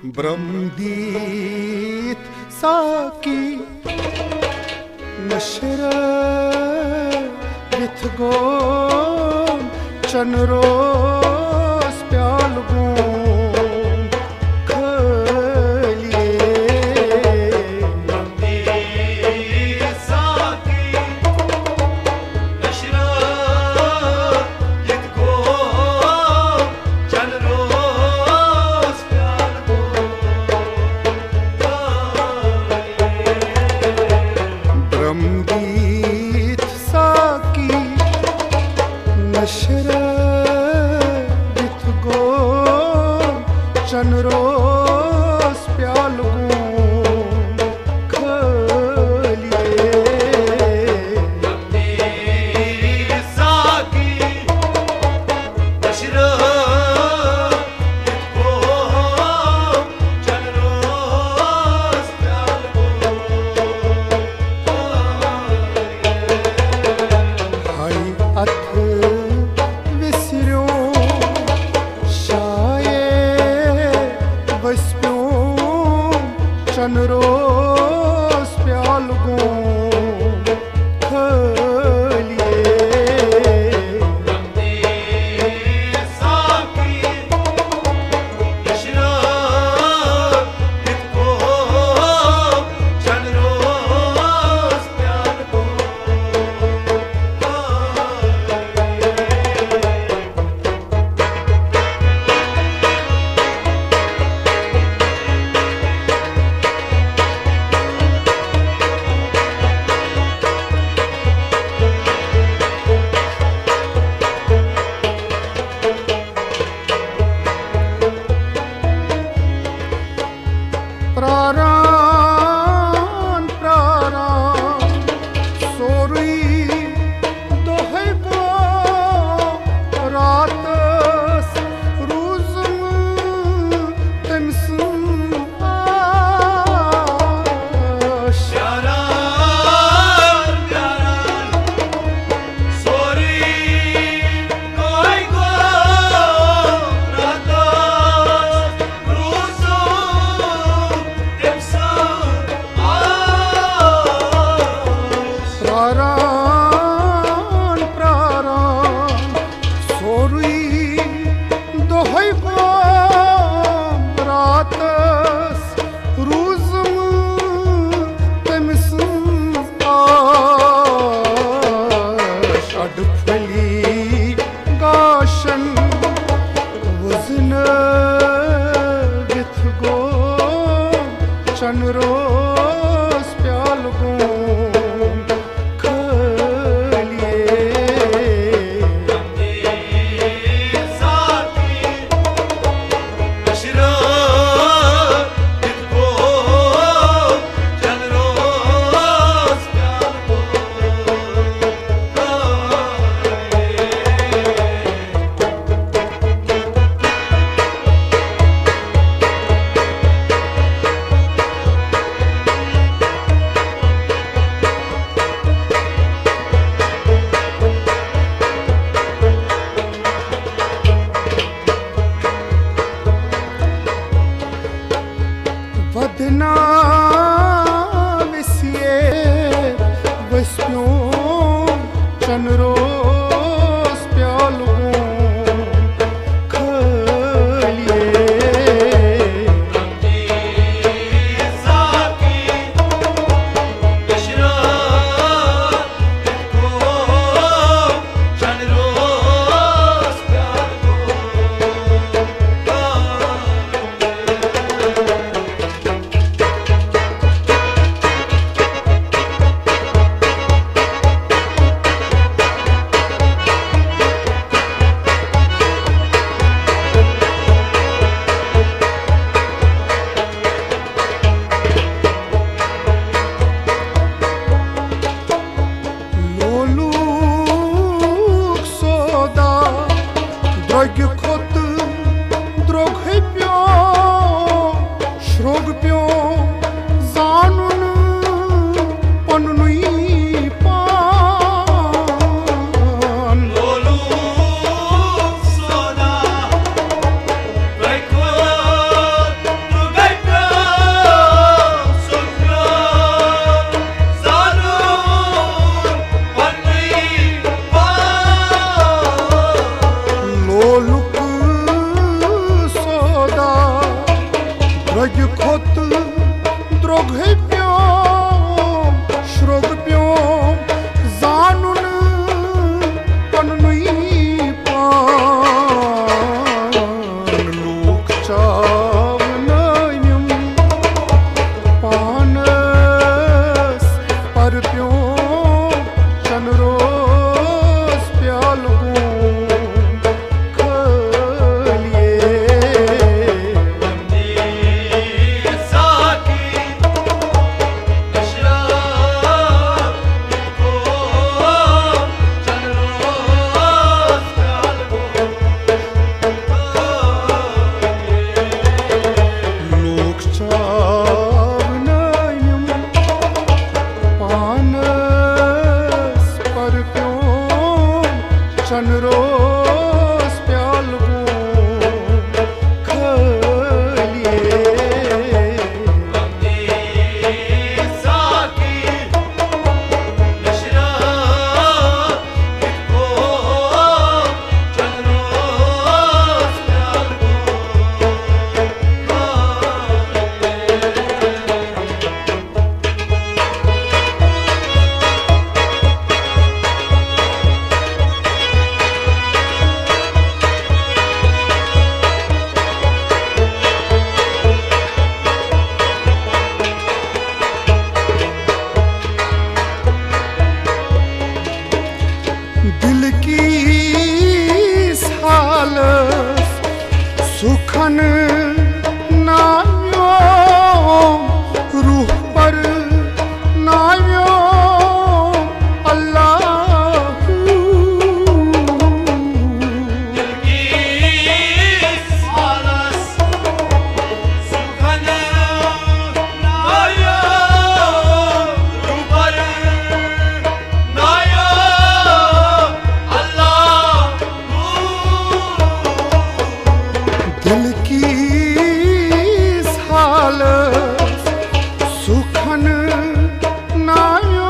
ब्रह्मदीत साकी नशर with go चनरोस प्याल go चनरोस प्याल चनरोस प्याल go प्रारान प्रारान sorry दोहे गो रातस रूज़म तमसम आश प्यारान प्यारान सोरी दोहे गो रातस रूज़म प्रारान प्रारान सोरी दोहै गो रातस रूज़म तमसम आश अडफली गाशन वज़न विथ गो चनरोस प्याल गो वदना विसिए वस्प्यों चनरोस प्याल रज खोत द्रोघप्यों श्रोगप्यों जानून पन्नुई पान लोक चावनयम पानस परप्यों चनरोस प्यालों चनरोस प्यालों खलिए साकी नशरा को चनरोस दिल की सालस सुखन नायो रूह पर नायो अल्लाह दिल की सालस सुखन नायो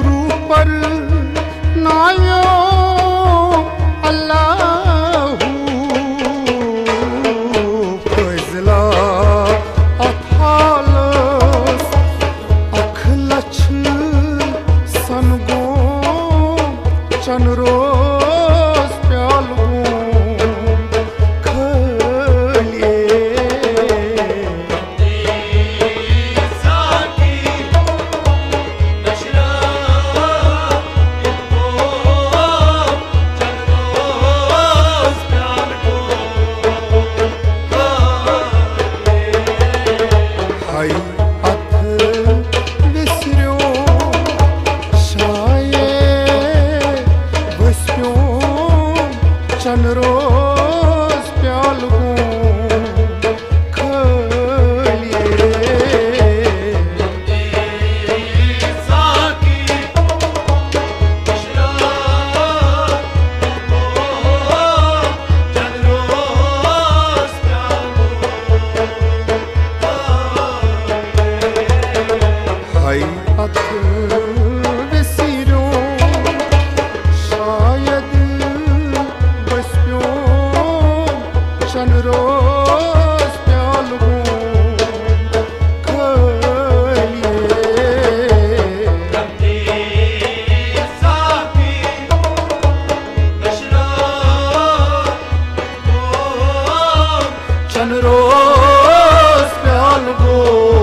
रूह पर नायो अल्लाह फैजला अथालस अखलछ सनगो चनरोस प्यालों चनरोस प्यालों खलिए साकी नशरा को चनरोस हाय अथ विसिरो शायद चनरोस प्यालों खलिए साकी नशरा को चनरोस प्यालों